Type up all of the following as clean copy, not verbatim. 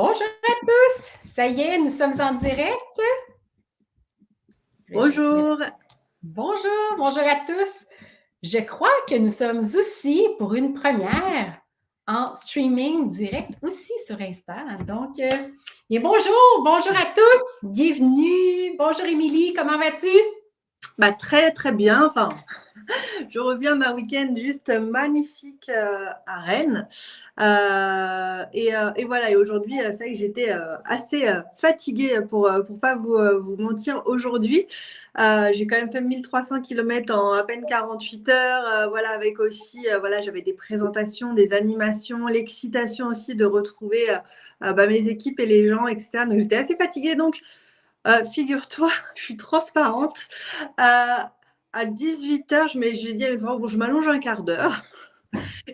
Bonjour à tous! Ça y est, nous sommes en direct. Je vais juste mettre... Bonjour. Bonjour, bonjour à tous. Je crois que nous sommes aussi pour une première en streaming direct aussi sur Insta. Donc, et bonjour, bonjour à tous. Bienvenue. Bonjour Émilie, comment vas-tu? Bah, très très bien. Enfin, je reviens d'un week-end juste magnifique à Rennes. Et voilà. Et aujourd'hui, c'est vrai que j'étais assez fatiguée pour pas vous mentir. Aujourd'hui, j'ai quand même fait 1300 km en à peine 48 heures. Voilà, avec aussi, voilà, j'avais des présentations, des animations, l'excitation aussi de retrouver mes équipes et les gens, etc. Donc j'étais assez fatiguée. Donc figure-toi, je suis transparente. À 18 h, j'ai dit à mes enfants, bon, je m'allonge un quart d'heure.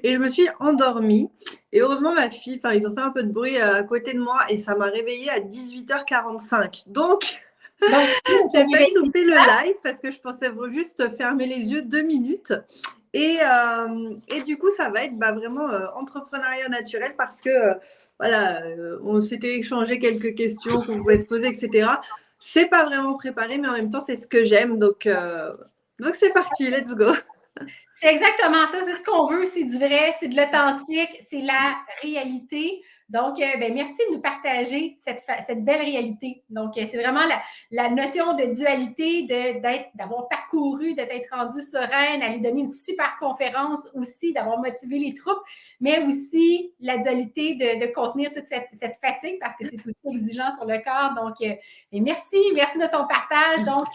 Et je me suis endormie. Et heureusement, ma fille, ils ont fait un peu de bruit à côté de moi et ça m'a réveillée à 18 h 45. Donc, Donc, j'ai soyez failli réveillés. louper le live parce que je pensais juste fermer les yeux 2 minutes. Et du coup, ça va être vraiment entrepreneuriat naturel parce que voilà, on s'était échangé quelques questions qu'on pouvait se poser, etc. C'est pas vraiment préparé, mais en même temps, c'est ce que j'aime. Donc c'est parti, let's go. C'est exactement ça, c'est ce qu'on veut, c'est du vrai, c'est de l'authentique, c'est la réalité. Donc, merci de nous partager cette belle réalité. Donc, c'est vraiment la notion de dualité, d'avoir parcouru, d'être rendu sereine, d'aller donner une super conférence aussi, d'avoir motivé les troupes, mais aussi la dualité de contenir toute cette fatigue parce que c'est aussi exigeant sur le corps. Donc, merci de ton partage. Donc,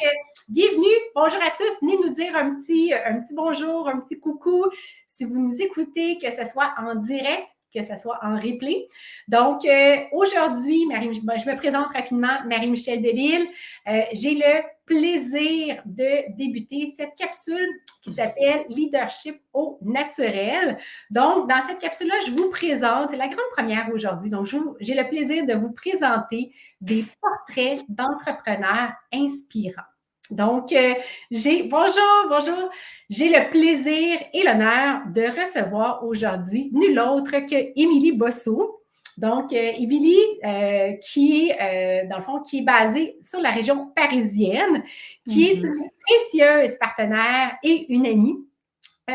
bienvenue, bonjour à tous. Venez nous dire un petit bonjour, un petit coucou. Si vous nous écoutez, que ce soit en direct, que ce soit en replay. Donc, aujourd'hui, je me présente rapidement, Marie-Michel Delisle. J'ai le plaisir de débuter cette capsule qui s'appelle Leadership au naturel. Donc, dans cette capsule-là, je vous présente, c'est la grande première aujourd'hui, donc j'ai le plaisir de vous présenter des portraits d'entrepreneurs inspirants. Donc, bonjour, j'ai le plaisir et l'honneur de recevoir aujourd'hui nul autre que Émilie Bosso. Donc, Émilie, qui est, dans le fond, qui est basée sur la région parisienne, qui est une précieuse partenaire et une amie,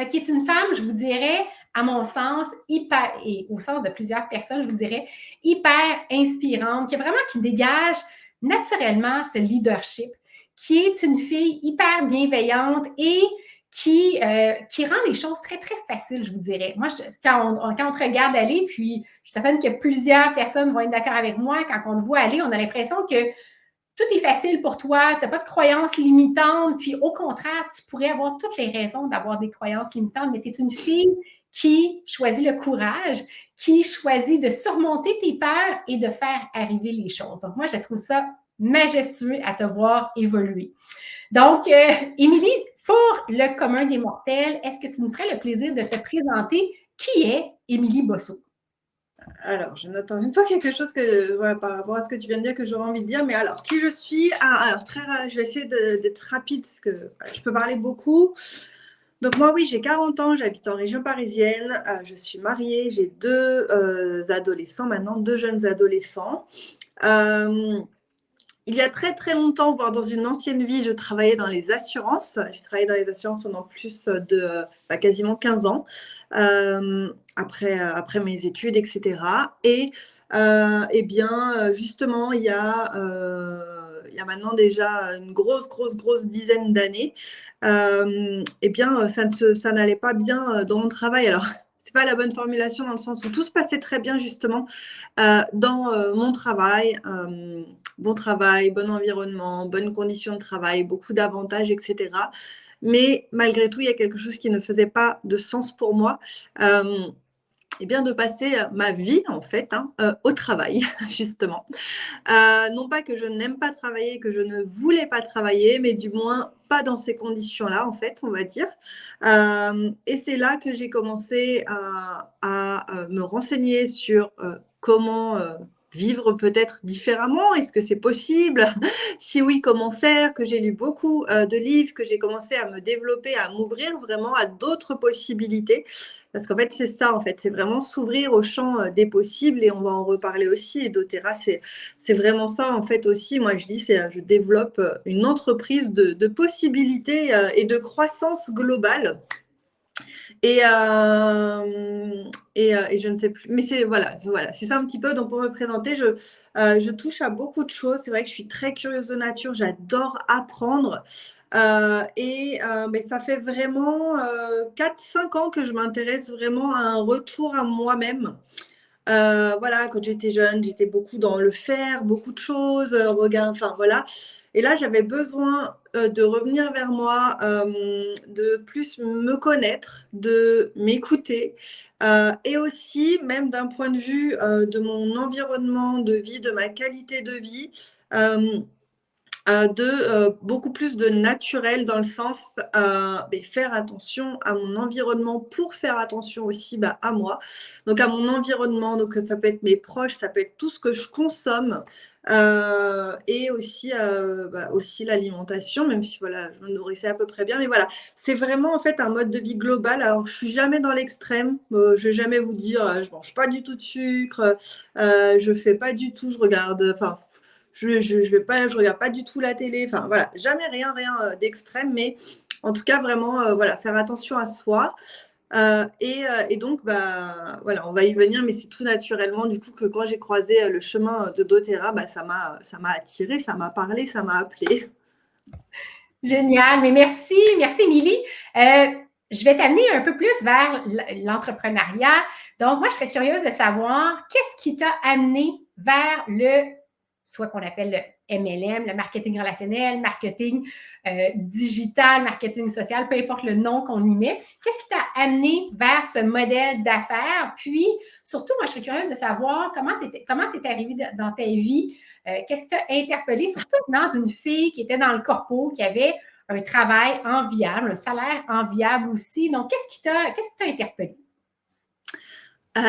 qui est une femme, je vous dirais, à mon sens, hyper, et au sens de plusieurs personnes, je vous dirais, hyper inspirante, qui dégage naturellement ce leadership, qui est une fille hyper bienveillante et qui rend les choses très, très faciles, je vous dirais. Moi, quand on te regarde aller, puis je suis certaine que plusieurs personnes vont être d'accord avec moi, quand on te voit aller, on a l'impression que tout est facile pour toi, tu n'as pas de croyances limitantes, puis au contraire, tu pourrais avoir toutes les raisons d'avoir des croyances limitantes, mais tu es une fille qui choisit le courage, qui choisit de surmonter tes peurs et de faire arriver les choses. Donc, moi, je trouve ça majestueux à te voir évoluer. Donc, Émilie, pour le commun des mortels, est-ce que tu nous ferais le plaisir de te présenter qui est Émilie Bosso? Alors, je note en même temps quelque chose par rapport à ce que tu viens de dire que j'aurais envie de dire. Mais alors, qui je suis? Alors, je vais essayer d'être rapide parce que je peux parler beaucoup. Donc moi, oui, j'ai 40 ans, j'habite en région parisienne, je suis mariée, j'ai deux adolescents maintenant, deux jeunes adolescents. Il y a très très longtemps, voire dans une ancienne vie, je travaillais dans les assurances. J'ai travaillé dans les assurances pendant plus de quasiment 15 ans, après mes études, etc. Et bien, justement, il y a maintenant déjà une grosse dizaine d'années, et bien, ça n'allait pas bien dans mon travail. Alors, c'est pas la bonne formulation dans le sens où tout se passait très bien justement dans mon travail. Bon travail, bon environnement, bonnes conditions de travail, beaucoup d'avantages, etc. Mais malgré tout, il y a quelque chose qui ne faisait pas de sens pour moi. Et bien de passer ma vie en fait au travail justement. Non pas que je n'aime pas travailler, que je ne voulais pas travailler, mais du moins pas dans ces conditions-là en fait, on va dire. Et c'est là que j'ai commencé à me renseigner sur comment vivre peut-être différemment? Est-ce que c'est possible? Si oui, comment faire? Que j'ai lu beaucoup de livres, que j'ai commencé à me développer, à m'ouvrir vraiment à d'autres possibilités. Parce qu'en fait, c'est ça, en fait, c'est vraiment s'ouvrir au champ des possibles et on va en reparler aussi. Et doTERRA, c'est vraiment ça, en fait, aussi. Moi, je dis, je développe une entreprise de possibilités et de croissance globale. Et, et je ne sais plus. Mais voilà, c'est ça un petit peu. Donc, pour me présenter, je touche à beaucoup de choses. C'est vrai que je suis très curieuse de nature. J'adore apprendre. Mais ça fait vraiment 4-5 ans que je m'intéresse vraiment à un retour à moi-même. Voilà, quand j'étais jeune, j'étais beaucoup dans le faire, beaucoup de choses, regarde, enfin voilà. Et là, j'avais besoin de revenir vers moi, de plus me connaître, de m'écouter, et aussi, même d'un point de vue de mon environnement de vie, de ma qualité de vie, beaucoup plus de naturel dans le sens faire attention à mon environnement pour faire attention aussi à moi, donc à mon environnement, donc ça peut être mes proches, ça peut être tout ce que je consomme, et aussi, aussi l'alimentation, même si voilà, je me nourrissais à peu près bien, mais voilà, c'est vraiment en fait un mode de vie global. Alors je suis jamais dans l'extrême, je vais jamais vous dire je mange pas du tout de sucre, je fais pas du tout, je regarde, enfin je regarde pas du tout la télé. Enfin voilà, jamais rien d'extrême, mais en tout cas vraiment voilà, faire attention à soi. Et donc voilà, on va y venir, mais c'est tout naturellement du coup que quand j'ai croisé le chemin de doTERRA, ça m'a attiré, ça m'a parlé, ça m'a appelé. Génial, mais merci Émilie. Je vais t'amener un peu plus vers l'entrepreneuriat. Donc, moi, je serais curieuse de savoir qu'est-ce qui t'a amené vers soit qu'on appelle le MLM, le marketing relationnel, marketing digital, marketing social, peu importe le nom qu'on y met. Qu'est-ce qui t'a amené vers ce modèle d'affaires? Puis, surtout, moi, je serais curieuse de savoir comment c'est arrivé dans ta vie. Qu'est-ce qui t'a interpellé, surtout venant d'une fille qui était dans le corpo, qui avait un travail enviable, un salaire enviable aussi. Donc, qu'est-ce qui t'a interpellé?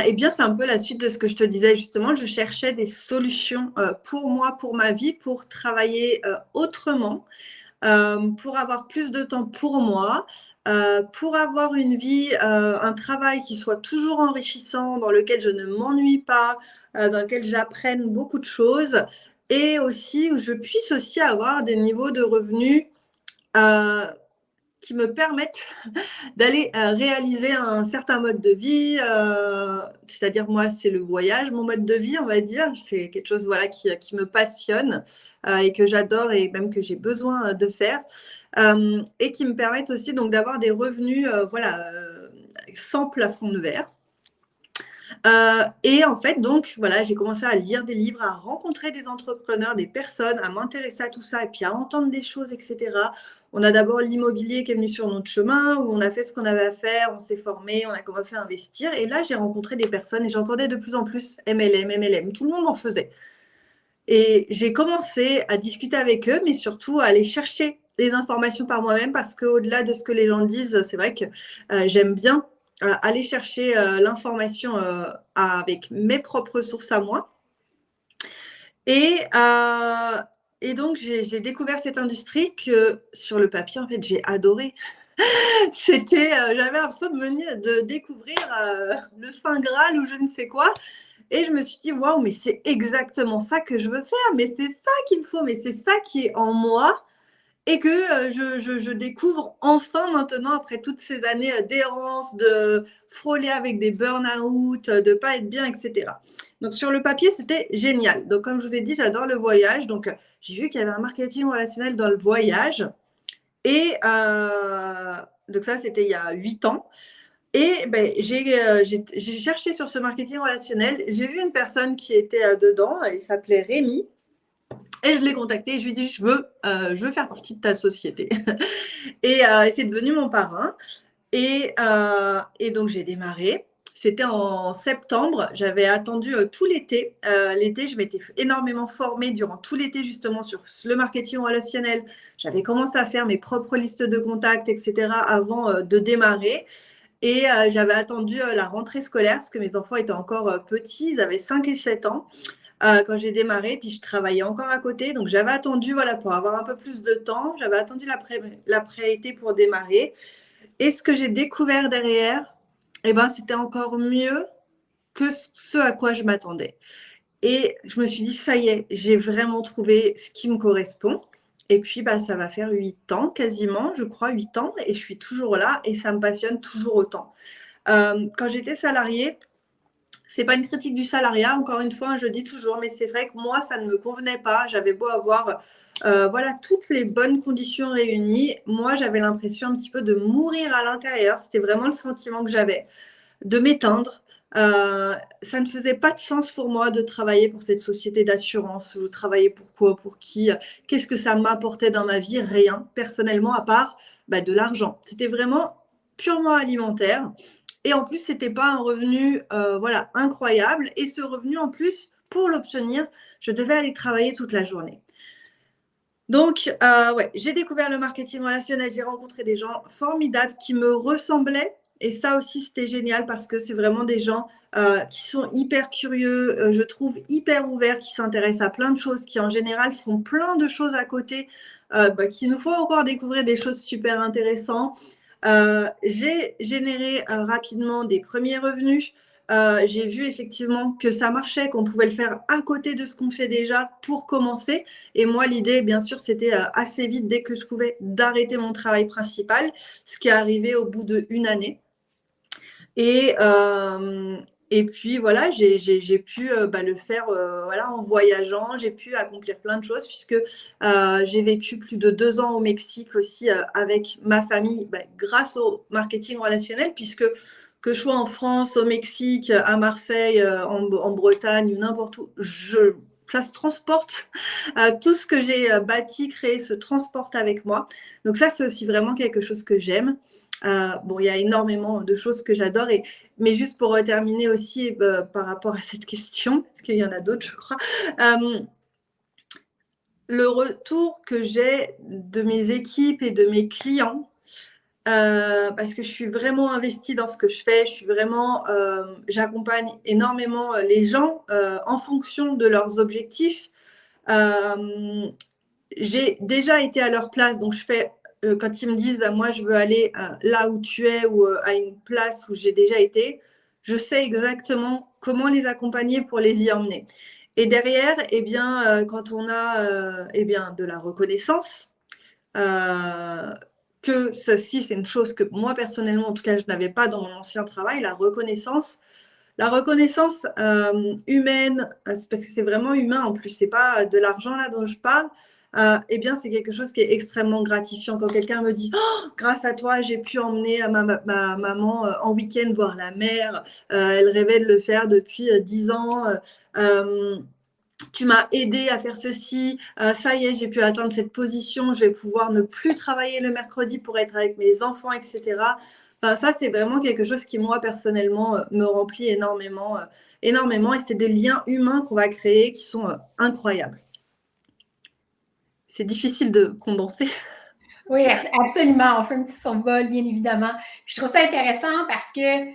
Eh bien, c'est un peu la suite de ce que je te disais justement. Je cherchais des solutions pour moi, pour ma vie, pour travailler autrement, pour avoir plus de temps pour moi, pour avoir une vie, un travail qui soit toujours enrichissant, dans lequel je ne m'ennuie pas, dans lequel j'apprenne beaucoup de choses et aussi où je puisse aussi avoir des niveaux de revenus qui me permettent d'aller réaliser un certain mode de vie, c'est-à-dire moi, c'est le voyage, mon mode de vie, on va dire. C'est quelque chose voilà, qui me passionne et que j'adore et même que j'ai besoin de faire, et qui me permettent aussi donc d'avoir des revenus sans plafond de verre. Et en fait, donc, voilà, j'ai commencé à lire des livres, à rencontrer des entrepreneurs, des personnes, à m'intéresser à tout ça et puis à entendre des choses, etc. On a d'abord l'immobilier qui est venu sur notre chemin, où on a fait ce qu'on avait à faire, on s'est formé, on a commencé à investir. Et là, j'ai rencontré des personnes et j'entendais de plus en plus MLM. Tout le monde en faisait. Et j'ai commencé à discuter avec eux, mais surtout à aller chercher des informations par moi-même parce qu'au-delà de ce que les gens disent, c'est vrai que j'aime bien aller chercher l'information avec mes propres sources à moi. Et, et donc, j'ai découvert cette industrie que sur le papier, en fait, j'ai adoré. J'avais l'impression de découvrir le Saint Graal ou je ne sais quoi. Et je me suis dit, waouh, mais c'est exactement ça que je veux faire, mais c'est ça qu'il me faut, mais c'est ça qui est en moi et que je découvre enfin maintenant, après toutes ces années d'errance, de frôler avec des burn-out, de ne pas être bien, etc. Donc sur le papier, c'était génial. Donc comme je vous ai dit, j'adore le voyage. Donc j'ai vu qu'il y avait un marketing relationnel dans le voyage. Et donc ça, c'était il y a 8 ans. Et j'ai cherché sur ce marketing relationnel. J'ai vu une personne qui était dedans. Il s'appelait Rémi. Et je l'ai contacté et je lui ai dit, je veux faire partie de ta société. Et c'est devenu mon parrain. Et donc, j'ai démarré. C'était en septembre. J'avais attendu tout l'été. L'été, je m'étais énormément formée durant tout l'été, justement, sur le marketing relationnel. J'avais commencé à faire mes propres listes de contacts, etc., avant de démarrer. Et j'avais attendu la rentrée scolaire parce que mes enfants étaient encore petits. Ils avaient 5 et 7 ans. quand j'ai démarré, puis je travaillais encore à côté. Donc, j'avais attendu, voilà, pour avoir un peu plus de temps, j'avais attendu l'après-été pour démarrer. Et ce que j'ai découvert derrière, eh ben, c'était encore mieux que ce à quoi je m'attendais. Et je me suis dit, ça y est, j'ai vraiment trouvé ce qui me correspond. Et puis, bah, ça va faire 8 ans quasiment, je crois, 8 ans, et je suis toujours là et ça me passionne toujours autant. Quand j'étais salariée, c'est pas une critique du salariat, encore une fois, je dis toujours, mais c'est vrai que moi, ça ne me convenait pas. J'avais beau avoir voilà, toutes les bonnes conditions réunies. Moi, j'avais l'impression un petit peu de mourir à l'intérieur. C'était vraiment le sentiment que j'avais, de m'éteindre. Ça ne faisait pas de sens pour moi de travailler pour cette société d'assurance. Je travaillais pour quoi, pour qui, qu'est-ce que ça m'apportait dans ma vie? Rien, personnellement, à part bah, de l'argent. C'était vraiment purement alimentaire. Et en plus, c'était pas un revenu voilà, incroyable. Et ce revenu, en plus, pour l'obtenir, je devais aller travailler toute la journée. Donc, ouais, j'ai découvert le marketing relationnel. J'ai rencontré des gens formidables qui me ressemblaient. Et ça aussi, c'était génial parce que c'est vraiment des gens qui sont hyper curieux, je trouve hyper ouverts, qui s'intéressent à plein de choses, qui en général font plein de choses à côté, bah, qui nous font encore découvrir des choses super intéressantes. J'ai généré rapidement des premiers revenus. J'ai vu effectivement que ça marchait, qu'on pouvait le faire à côté de ce qu'on fait déjà pour commencer. Et moi, l'idée, bien sûr, c'était assez vite, dès que je pouvais, d'arrêter mon travail principal, ce qui est arrivé au bout d'1 année. Et puis voilà, j'ai pu bah, le faire voilà, en voyageant, j'ai pu accomplir plein de choses puisque j'ai vécu plus de 2 ans au Mexique aussi avec ma famille bah, grâce au marketing relationnel, puisque que je sois en France, au Mexique, à Marseille, en Bretagne ou n'importe où, ça se transporte. Tout ce que j'ai bâti, créé se transporte avec moi. Donc ça, c'est aussi vraiment quelque chose que j'aime. Bon, il y a énormément de choses que j'adore, mais juste pour terminer aussi par rapport à cette question, parce qu'il y en a d'autres, je crois, le retour que j'ai de mes équipes et de mes clients, parce que je suis vraiment investie dans ce que je fais, j'accompagne énormément les gens en fonction de leurs objectifs. J'ai déjà été à leur place, donc quand ils me disent bah, moi je veux aller là où tu es ou à une place où j'ai déjà été, je sais exactement comment les accompagner pour les y emmener. Et derrière, eh bien, quand on a eh bien, de la reconnaissance, que ceci c'est une chose que moi personnellement, en tout cas, je n'avais pas dans mon ancien travail, la reconnaissance. La reconnaissance humaine, c'est parce que c'est vraiment humain en plus, c'est pas de l'argent là dont je parle. Eh bien, c'est quelque chose qui est extrêmement gratifiant. Quand quelqu'un me dit oh, grâce à toi, j'ai pu emmener ma maman en week-end voir la mer, elle rêvait de le faire depuis 10 ans. Tu m'as aidé à faire ceci, ça y est, j'ai pu atteindre cette position, je vais pouvoir ne plus travailler le mercredi pour être avec mes enfants, etc. Enfin, ça, c'est vraiment quelque chose qui, moi, personnellement, me remplit énormément, énormément. Et c'est des liens humains qu'on va créer qui sont incroyables. C'est difficile de condenser. Oui, absolument. On fait un petit survol, bien évidemment. Puis je trouve ça intéressant parce que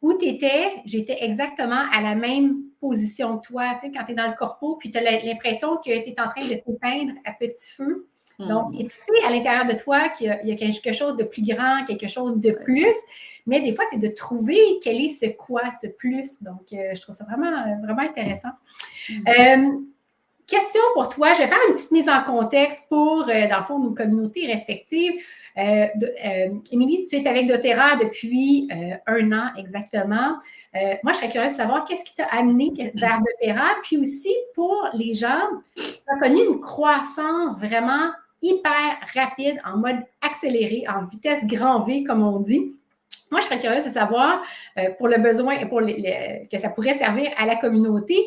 où tu étais, j'étais exactement à la même position que toi. Tu sais, quand tu es dans le corpo, puis tu as l'impression que tu es en train de t'éteindre à petit feu. Donc, et tu sais à l'intérieur de toi qu'il y a quelque chose de plus grand, quelque chose de plus, mais des fois, c'est de trouver quel est ce quoi, ce plus. Donc, je trouve ça vraiment, vraiment intéressant. Question pour toi. Je vais faire une petite mise en contexte pour, dans le fond, nos communautés respectives. Émilie, tu es avec doTERRA depuis 1 an exactement. Moi, je serais curieuse de savoir qu'est-ce qui t'a amené vers doTERRA, puis aussi pour les gens, tu as connu une croissance vraiment hyper rapide, en mode accéléré, en vitesse grand V, comme on dit. Moi, je serais curieuse de savoir, pour le besoin et que ça pourrait servir à la communauté,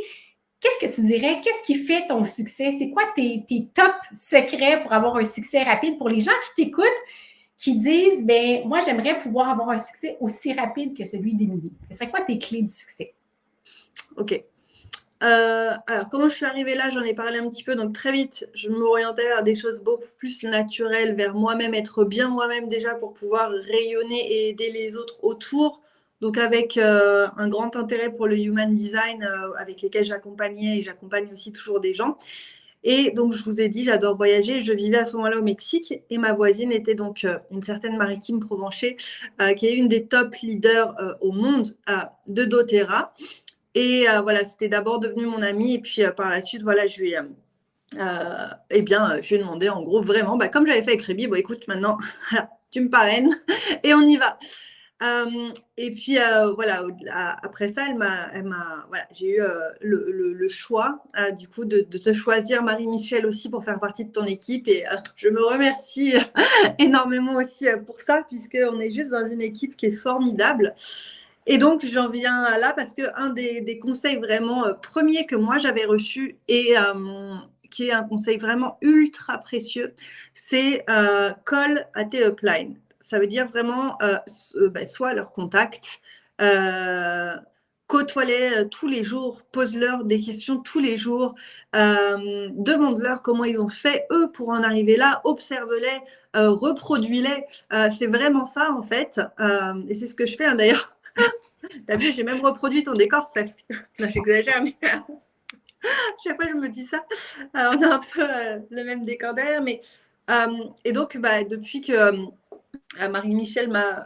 qu'est-ce que tu dirais? Qu'est-ce qui fait ton succès? C'est quoi tes top secrets pour avoir un succès rapide pour les gens qui t'écoutent, qui disent, ben moi, j'aimerais pouvoir avoir un succès aussi rapide que celui d'Émilie? Ce serait quoi tes clés du succès? OK. Alors, comment je suis arrivée là, j'en ai parlé un petit peu. Donc, très vite, je m'orientais vers des choses beaucoup plus naturelles, vers moi-même, être bien moi-même déjà pour pouvoir rayonner et aider les autres autour donc avec un grand intérêt pour le human design avec lesquels j'accompagnais et j'accompagne aussi toujours des gens. Et donc, je vous ai dit, j'adore voyager. Je vivais à ce moment-là au Mexique et ma voisine était donc une certaine Marie-Kim Provencher, qui est une des top leaders au monde de doTERRA. Et voilà, c'était d'abord devenu mon amie. Et puis par la suite, voilà, je lui ai demandé en gros vraiment, comme j'avais fait avec Rémi, bon écoute, maintenant, tu me parraines et on y va. Et puis voilà, après ça, voilà, j'ai eu le choix du coup de te choisir, Marie-Michel, aussi pour faire partie de ton équipe. Et je me remercie énormément aussi pour ça, puisqu'on est juste dans une équipe qui est formidable. Et donc, j'en viens là parce qu'un des conseils vraiment premiers que moi j'avais reçu et qui est un conseil vraiment ultra précieux, c'est call at the upline. Ça veut dire vraiment soit leur contact, côtoie-les tous les jours, pose-leur des questions tous les jours, demande-leur comment ils ont fait eux pour en arriver là, observe-les, reproduis-les. C'est vraiment ça en fait. Et c'est ce que je fais d'ailleurs. T'as vu, j'ai même reproduit ton décor presque. Non, j'exagère, mais chaque fois je me dis ça. On a un peu le même décor derrière. Mais, et donc, depuis que Marie-Michel m'a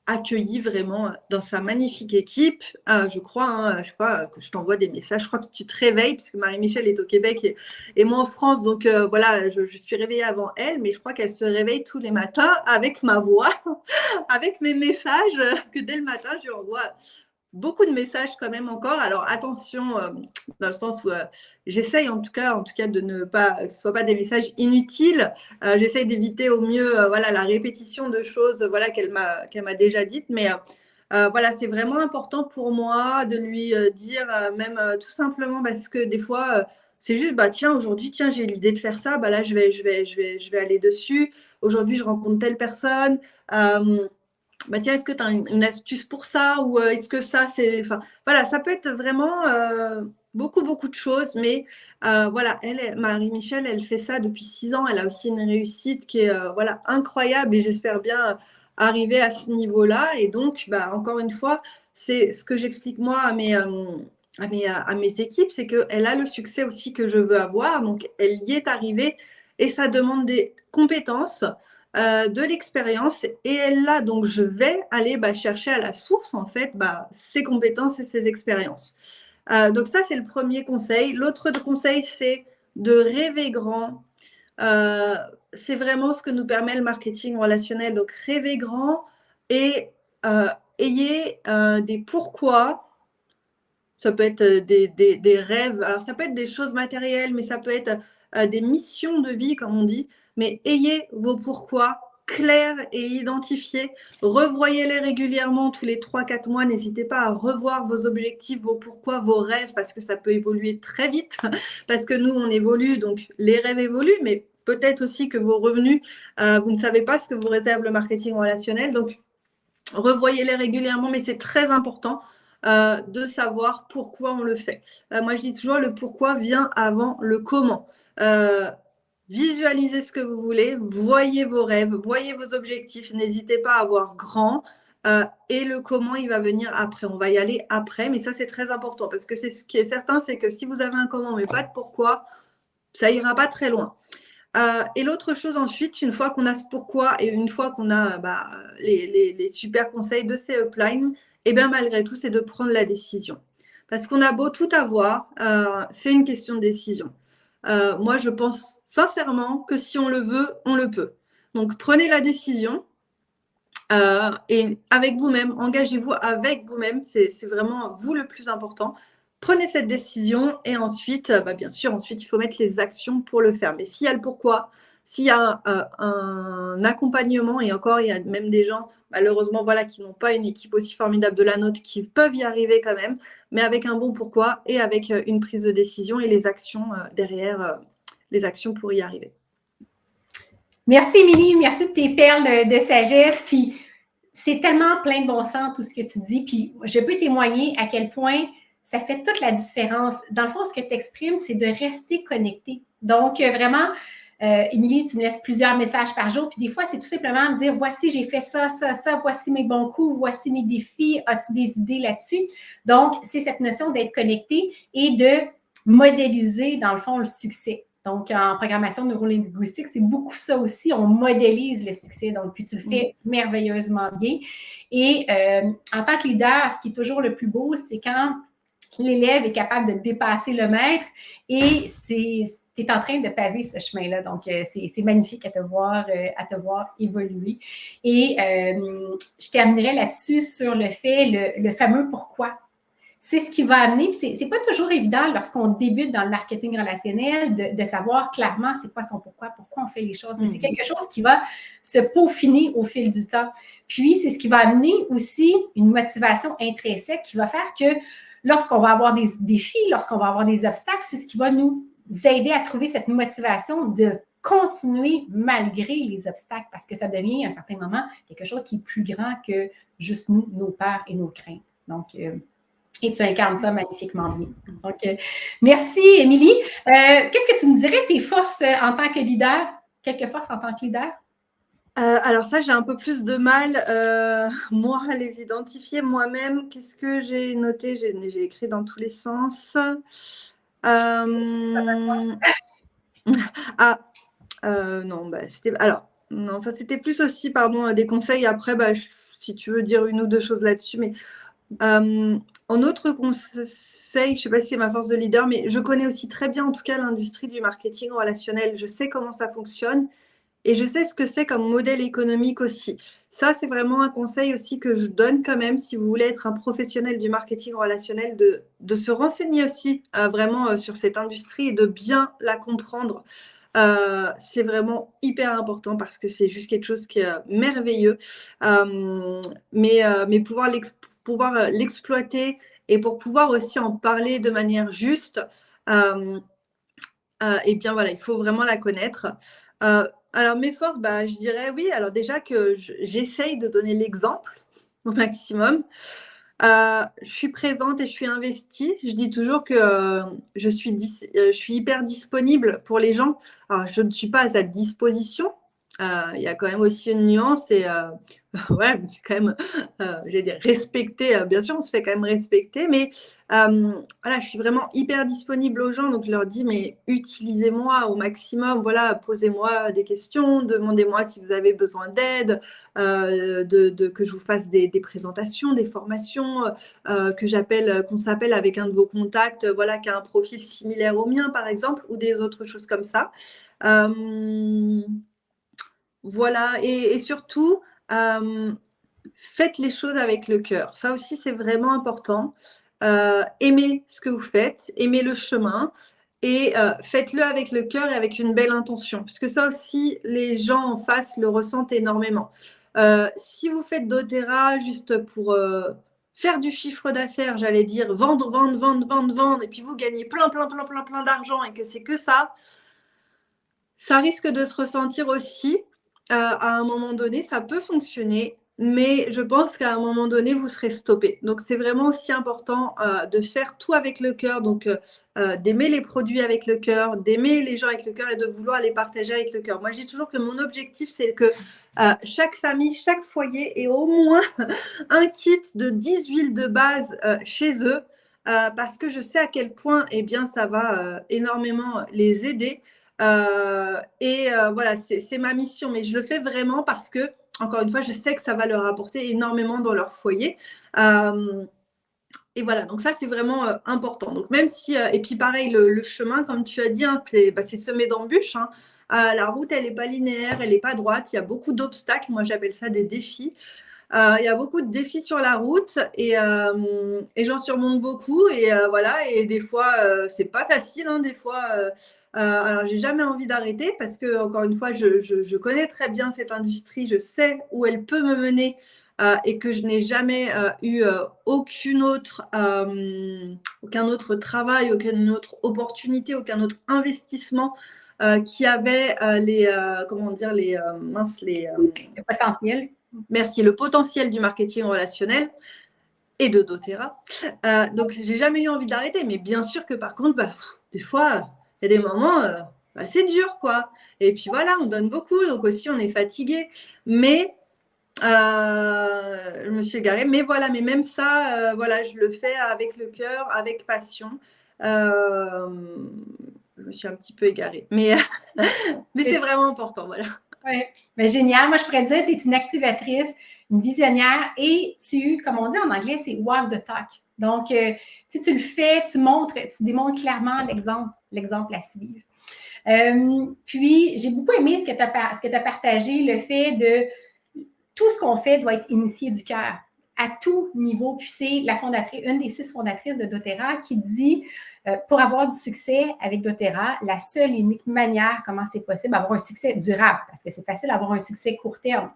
accueilli vraiment dans sa magnifique équipe, je crois que je t'envoie des messages. Je crois que tu te réveilles, puisque Marie-Michel est au Québec et moi en France. Donc voilà, je suis réveillée avant elle, mais je crois qu'elle se réveille tous les matins avec ma voix, avec mes messages, que dès le matin, je lui envoie beaucoup de messages quand même encore. Alors attention, dans le sens où j'essaye en tout cas de ne pas, que ce ne soit pas des messages inutiles. J'essaye d'éviter au mieux voilà, la répétition de choses voilà, qu'elle m'a déjà dites. Mais voilà, c'est vraiment important pour moi de lui dire même tout simplement parce que des fois, c'est juste, tiens, aujourd'hui, tiens, j'ai l'idée de faire ça, là, je vais aller dessus. Aujourd'hui, je rencontre telle personne. Tiens, est-ce que tu as une astuce pour ça ou est-ce que ça, c'est… Enfin, voilà, ça peut être vraiment beaucoup, beaucoup de choses. Mais voilà, Marie-Michel, elle fait ça depuis 6 ans. Elle a aussi une réussite qui est voilà, incroyable et j'espère bien arriver à ce niveau-là. Et donc, encore une fois, c'est ce que j'explique moi à mes équipes, c'est qu'elle a le succès aussi que je veux avoir. Donc, elle y est arrivée et ça demande des compétences de l'expérience et elle là, donc je vais aller chercher à la source en fait ses compétences et ses expériences. Donc ça, c'est le premier conseil. L'autre conseil, c'est de rêver grand. C'est vraiment ce que nous permet le marketing relationnel. Donc rêver grand et ayez des pourquoi. Ça peut être des rêves, alors ça peut être des choses matérielles, mais ça peut être des missions de vie, comme on dit. Mais ayez vos pourquoi clairs et identifiés. Revoyez-les régulièrement tous les 3-4 mois. N'hésitez pas à revoir vos objectifs, vos pourquoi, vos rêves, parce que ça peut évoluer très vite. Parce que nous, on évolue, donc les rêves évoluent, mais peut-être aussi que vos revenus, vous ne savez pas ce que vous réserve le marketing relationnel. Donc, revoyez-les régulièrement, mais c'est très important de savoir pourquoi on le fait. Moi, je dis toujours, le pourquoi vient avant le comment. Visualisez ce que vous voulez, voyez vos rêves, voyez vos objectifs, n'hésitez pas à voir grand. Et le comment, il va venir après. On va y aller après, mais ça, c'est très important parce que c'est ce qui est certain, c'est que si vous avez un comment, mais pas de pourquoi, ça ira pas très loin. Et l'autre chose ensuite, une fois qu'on a ce pourquoi et une fois qu'on a les super conseils de ces uplines, et bien malgré tout, c'est de prendre la décision. Parce qu'on a beau tout avoir, c'est une question de décision. Moi, je pense sincèrement que si on le veut, on le peut. Donc, prenez la décision et avec vous-même, engagez-vous avec vous-même, c'est vraiment vous le plus important. Prenez cette décision et ensuite, bien sûr, ensuite, il faut mettre les actions pour le faire. Mais s'il y a le pourquoi, s'il y a un accompagnement, et encore, il y a même des gens, malheureusement, voilà, qui n'ont pas une équipe aussi formidable de la nôtre, qui peuvent y arriver quand même, mais avec un bon pourquoi et avec une prise de décision et les actions derrière, les actions pour y arriver. Merci, Émilie. Merci de tes perles de sagesse. Puis, c'est tellement plein de bon sens tout ce que tu dis. Puis, je peux témoigner à quel point ça fait toute la différence. Dans le fond, ce que tu exprimes, c'est de rester connecté. Donc, vraiment, Émilie, tu me laisses plusieurs messages par jour. Puis des fois, c'est tout simplement me dire, voici, j'ai fait ça, ça, ça, voici mes bons coups, voici mes défis, as-tu des idées là-dessus? Donc, c'est cette notion d'être connecté et de modéliser, dans le fond, le succès. Donc, en programmation neurolinguistique, c'est beaucoup ça aussi. On modélise le succès. Donc, puis tu le fais merveilleusement bien. Et en tant que leader, ce qui est toujours le plus beau, c'est quand l'élève est capable de dépasser le maître et tu es en train de paver ce chemin-là. Donc, c'est magnifique à te voir évoluer. Et je terminerai là-dessus sur le fait, le fameux pourquoi. C'est ce qui va amener, puis c'est pas toujours évident lorsqu'on débute dans le marketing relationnel de savoir clairement c'est quoi son pourquoi on fait les choses, mais c'est quelque chose qui va se peaufiner au fil du temps. Puis, c'est ce qui va amener aussi une motivation intrinsèque qui va faire que lorsqu'on va avoir des défis, lorsqu'on va avoir des obstacles, c'est ce qui va nous aider à trouver cette motivation de continuer malgré les obstacles, parce que ça devient à un certain moment quelque chose qui est plus grand que juste nous, nos peurs et nos craintes. Donc, et tu incarnes ça magnifiquement bien. Donc, merci, Émilie. Qu'est-ce que tu me dirais, tes forces en tant que leader? Quelques forces en tant que leader? Alors ça, j'ai un peu plus de mal, moi, à les identifier moi-même. Qu'est-ce que j'ai noté? J'ai écrit dans tous les sens. Non, c'était... Alors, non, ça, c'était plus aussi, pardon, des conseils. Après, si tu veux dire une ou deux choses là-dessus, mais... en autre conseil, je ne sais pas si c'est ma force de leader, mais je connais aussi très bien en tout cas l'industrie du marketing relationnel. Je sais comment ça fonctionne et je sais ce que c'est comme modèle économique aussi. Ça, c'est vraiment un conseil aussi que je donne quand même si vous voulez être un professionnel du marketing relationnel, de se renseigner aussi vraiment sur cette industrie et de bien la comprendre. C'est vraiment hyper important parce que c'est juste quelque chose qui est merveilleux. Mais pouvoir l'exploiter et pour pouvoir aussi en parler de manière juste, et bien voilà, il faut vraiment la connaître. Alors mes forces, je dirais oui. Alors déjà que j'essaye de donner l'exemple au maximum. Je suis présente et je suis investie. Je dis toujours que je suis hyper disponible pour les gens. Alors, je ne suis pas à sa disposition. Il y a quand même aussi une nuance et ouais, je me fais quand même, j'allais dire respecter. Bien sûr, on se fait quand même respecter, mais voilà, je suis vraiment hyper disponible aux gens. Donc, je leur dis, mais utilisez-moi au maximum. Voilà, posez-moi des questions, demandez-moi si vous avez besoin d'aide. Que je vous fasse des présentations, des formations, qu'on s'appelle avec un de vos contacts, voilà, qui a un profil similaire au mien, par exemple, ou des autres choses comme ça. Voilà, et surtout, faites les choses avec le cœur. Ça aussi, c'est vraiment important. Aimez ce que vous faites, aimez le chemin. Et faites-le avec le cœur et avec une belle intention. Parce que ça aussi, les gens en face le ressentent énormément. Si vous faites doTERRA juste pour faire du chiffre d'affaires, j'allais dire vendre, vendre, vendre, vendre, vendre, et puis vous gagnez plein, plein, plein, plein, plein d'argent et que c'est que ça risque de se ressentir aussi à un moment donné. Ça peut fonctionner, mais je pense qu'à un moment donné, vous serez stoppé. Donc, c'est vraiment aussi important de faire tout avec le cœur, donc d'aimer les produits avec le cœur, d'aimer les gens avec le cœur et de vouloir les partager avec le cœur. Moi, je dis toujours que mon objectif, c'est que chaque famille, chaque foyer ait au moins un kit de 10 huiles de base chez eux, parce que je sais à quel point bien, ça va énormément les aider. Voilà, c'est ma mission, mais je le fais vraiment parce que, encore une fois, je sais que ça va leur apporter énormément dans leur foyer. Et voilà, donc ça, c'est vraiment important. Donc, même si, et puis pareil, le chemin, comme tu as dit, hein, c'est semé d'embûches. Hein. La route, elle n'est pas linéaire, elle n'est pas droite. Il y a beaucoup d'obstacles. Moi, j'appelle ça des défis. Il y a beaucoup de défis sur la route et j'en surmonte beaucoup. Et voilà, et des fois, c'est pas facile. Hein, des fois, alors, j'ai jamais envie d'arrêter parce que, encore une fois, je connais très bien cette industrie. Je sais où elle peut me mener. Et que je n'ai jamais eu aucun autre travail, aucune autre opportunité, aucun autre investissement qui avait le potentiel. Merci, le potentiel du marketing relationnel et de doTERRA. Donc, j'ai jamais eu envie d'arrêter. Mais bien sûr que par contre, des fois, il y a des moments, bah, c'est dur, quoi. Et puis voilà, on donne beaucoup, donc aussi on est fatigué. Mais je me suis égarée. Mais voilà, mais même ça, voilà, je le fais avec le cœur, avec passion. Euh, je me suis un petit peu égarée. Mais c'est vraiment important, voilà. Oui, mais génial. Moi, je pourrais dire que tu es une activatrice, une visionnaire et tu, comme on dit en anglais, c'est walk the talk. Donc, si tu le fais, tu montres, tu démontres clairement l'exemple à suivre. Puis, j'ai beaucoup aimé ce que tu as partagé, le fait de tout ce qu'on fait doit être initié du cœur à tout niveau. Puis c'est la fondatrice, une des 6 fondatrices de doTERRA qui dit pour avoir du succès avec doTERRA, la seule et unique manière comment c'est possible d'avoir un succès durable, parce que c'est facile d'avoir un succès court terme,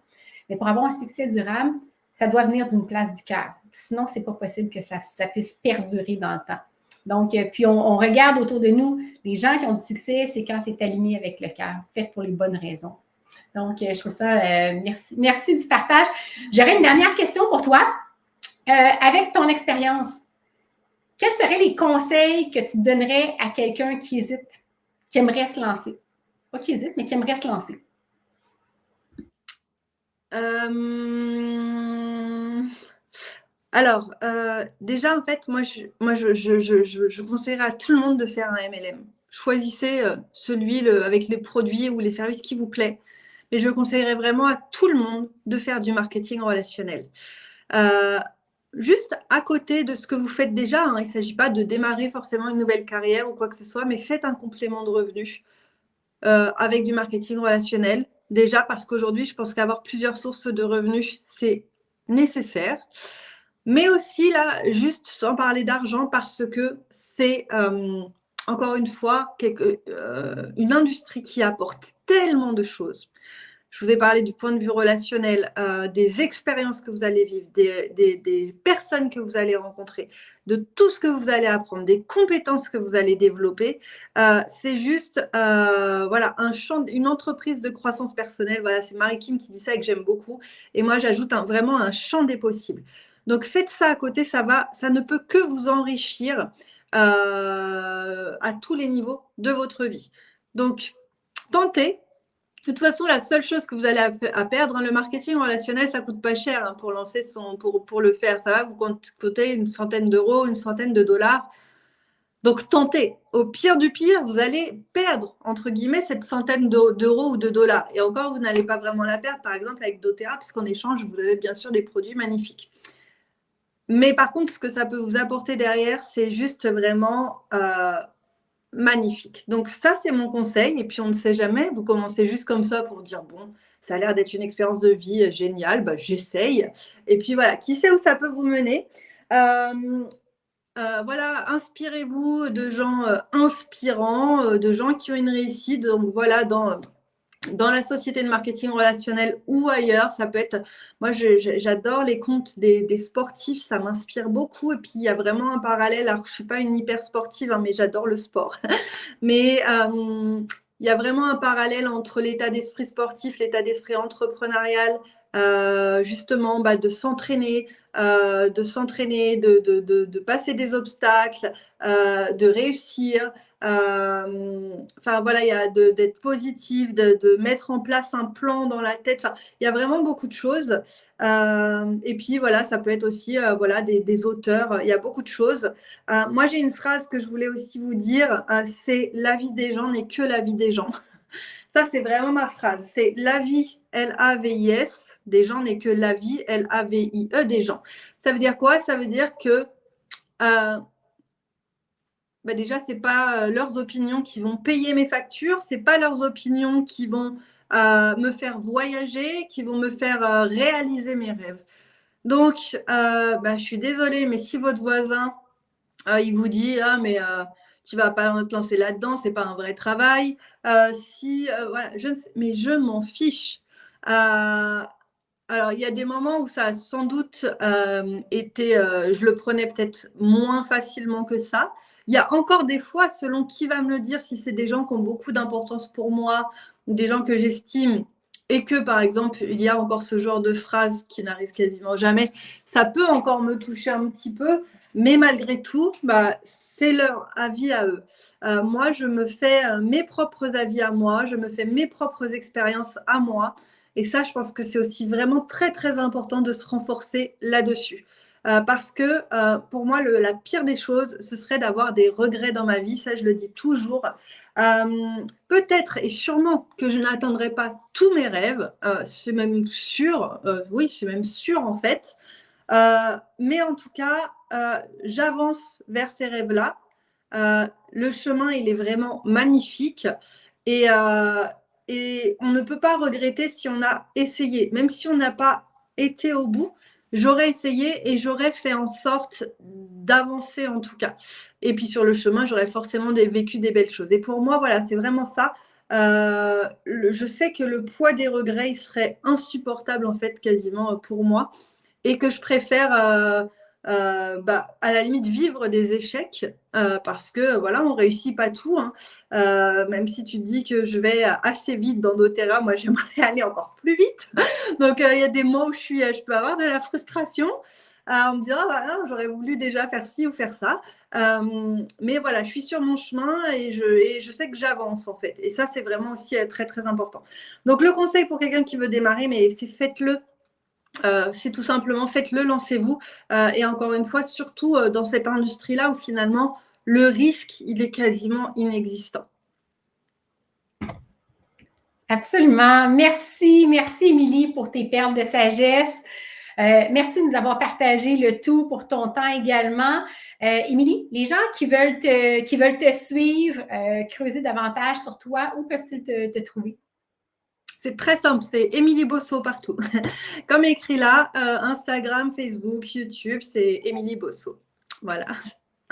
mais pour avoir un succès durable, ça doit venir d'une place du cœur. Sinon, c'est pas possible que ça puisse perdurer dans le temps. Donc, puis on regarde autour de nous, les gens qui ont du succès, c'est quand c'est aligné avec le cœur, fait pour les bonnes raisons. Donc, je trouve ça, merci du partage. J'aurais une dernière question pour toi. Avec ton expérience, quels seraient les conseils que tu donnerais à quelqu'un qui hésite, qui aimerait se lancer? Pas qui hésite, mais qui aimerait se lancer. Alors, déjà, en fait, moi, je conseillerais à tout le monde de faire un MLM. Choisissez celui avec les produits ou les services qui vous plaît. Mais je conseillerais vraiment à tout le monde de faire du marketing relationnel. Juste à côté de ce que vous faites déjà, hein, il ne s'agit pas de démarrer forcément une nouvelle carrière ou quoi que ce soit, mais faites un complément de revenus avec du marketing relationnel. Déjà parce qu'aujourd'hui, je pense qu'avoir plusieurs sources de revenus, c'est nécessaire. Mais aussi, là, juste sans parler d'argent, parce que c'est, encore une fois, une industrie qui apporte tellement de choses. Je vous ai parlé du point de vue relationnel, des expériences que vous allez vivre, des personnes que vous allez rencontrer, de tout ce que vous allez apprendre, des compétences que vous allez développer. C'est juste voilà, une entreprise de croissance personnelle. Voilà, c'est Marie Kim qui dit ça et que j'aime beaucoup. Et moi, j'ajoute vraiment un champ des possibles. Donc, faites ça à côté, ça ne peut que vous enrichir à tous les niveaux de votre vie. Donc, tentez. De toute façon, la seule chose que vous allez à perdre, le marketing relationnel, ça coûte pas cher hein, pour lancer pour le faire. Ça va vous coûter une centaine d'euros, une centaine de dollars. Donc, tentez. Au pire du pire, vous allez perdre, entre guillemets, cette centaine d'euros ou de dollars. Et encore, vous n'allez pas vraiment la perdre, par exemple, avec doTERRA, puisqu'en échange, vous avez bien sûr des produits magnifiques. Mais par contre, ce que ça peut vous apporter derrière, c'est juste vraiment magnifique. Donc ça, c'est mon conseil. Et puis, on ne sait jamais. Vous commencez juste comme ça pour dire, bon, ça a l'air d'être une expérience de vie géniale. Bah, j'essaye. Et puis, voilà, qui sait où ça peut vous mener. Voilà, inspirez-vous de gens inspirants, de gens qui ont une réussite. Donc, voilà, dans la société de marketing relationnel ou ailleurs, ça peut être… Moi, j'adore les comptes des sportifs, ça m'inspire beaucoup. Et puis, il y a vraiment un parallèle. Alors, je ne suis pas une hyper sportive, hein, mais j'adore le sport. Mais il y a vraiment un parallèle entre l'état d'esprit sportif, l'état d'esprit entrepreneurial, justement de s'entraîner, de passer des obstacles, de réussir. Enfin voilà, il y a d'être positif, de mettre en place un plan dans la tête. Enfin, il y a vraiment beaucoup de choses. Et puis voilà, ça peut être aussi voilà des auteurs. Il y a beaucoup de choses. Moi, j'ai une phrase que je voulais aussi vous dire. C'est la vie des gens n'est que la vie des gens. Ça, c'est vraiment ma phrase. C'est la vie, L-A-V-I-S, des gens n'est que la vie, L-A-V-I-E, des gens. Ça veut dire quoi? Ça veut dire que déjà, ce n'est pas leurs opinions qui vont payer mes factures, ce n'est pas leurs opinions qui vont me faire voyager, qui vont me faire réaliser mes rêves. Donc, je suis désolée, mais si votre voisin, il vous dit « Ah, mais tu ne vas pas te lancer là-dedans, ce n'est pas un vrai travail. » Voilà, mais je m'en fiche. Alors, il y a des moments où ça a sans doute été… je le prenais peut-être moins facilement que ça. Il y a encore des fois, selon qui va me le dire, si c'est des gens qui ont beaucoup d'importance pour moi ou des gens que j'estime et que, par exemple, il y a encore ce genre de phrase qui n'arrive quasiment jamais, ça peut encore me toucher un petit peu. Mais malgré tout, c'est leur avis à eux. Moi, je me fais mes propres avis à moi, je me fais mes propres expériences à moi. Et ça, je pense que c'est aussi vraiment très, très important de se renforcer là-dessus. Parce que pour moi, la pire des choses, ce serait d'avoir des regrets dans ma vie. Ça, je le dis toujours. Peut-être et sûrement que je n'atteindrai pas tous mes rêves. C'est même sûr. Oui, c'est même sûr en fait. Mais en tout cas, j'avance vers ces rêves-là. Le chemin, il est vraiment magnifique. Et, euh, et on ne peut pas regretter si on a essayé. Même si on n'a pas été au bout, j'aurais essayé et j'aurais fait en sorte d'avancer en tout cas. Et puis sur le chemin, j'aurais forcément vécu des belles choses. Et pour moi, voilà, c'est vraiment ça. Je sais que le poids des regrets, il serait insupportable en fait quasiment pour moi et que je préfère à la limite vivre des échecs parce que voilà, on réussit pas tout. Hein. Même si tu dis que je vais assez vite dans doTERRA, moi j'aimerais aller encore plus vite. Donc il y a des mois où je peux avoir de la frustration. On me dira, non, j'aurais voulu déjà faire ci ou faire ça. Mais voilà, je suis sur mon chemin et je sais que j'avance en fait. Et ça, c'est vraiment aussi très, très important. Donc le conseil pour quelqu'un qui veut démarrer, mais c'est faites-le. C'est tout simplement faites-le, lancez-vous. Et encore une fois, surtout dans cette industrie-là où finalement le risque, il est quasiment inexistant. Absolument. Merci, merci Émilie pour tes perles de sagesse. Merci de nous avoir partagé le tout pour ton temps également. Émilie, les gens qui veulent te suivre, creuser davantage sur toi, où peuvent-ils te trouver? C'est très simple, c'est Émilie Bosso partout. Comme écrit là, Instagram, Facebook, YouTube, c'est Émilie Bosso. Voilà.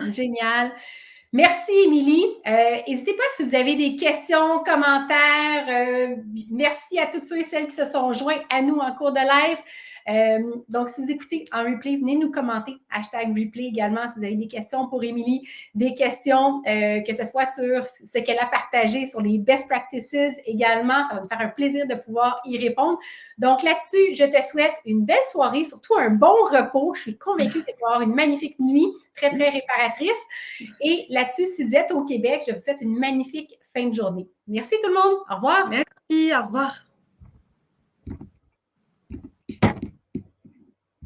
Génial. Merci, Émilie. N'hésitez pas si vous avez des questions, commentaires. Merci à toutes ceux et celles qui se sont joints à nous en cours de live. Donc, si vous écoutez en replay, venez nous commenter. #replay également si vous avez des questions pour Émilie, des questions que ce soit sur ce qu'elle a partagé, sur les best practices également. Ça va nous faire un plaisir de pouvoir y répondre. Donc, là-dessus, je te souhaite une belle soirée, surtout un bon repos. Je suis convaincue que tu vas avoir une magnifique nuit, très, très réparatrice. Et là-dessus, si vous êtes au Québec, je vous souhaite une magnifique fin de journée. Merci tout le monde. Au revoir. Merci, au revoir.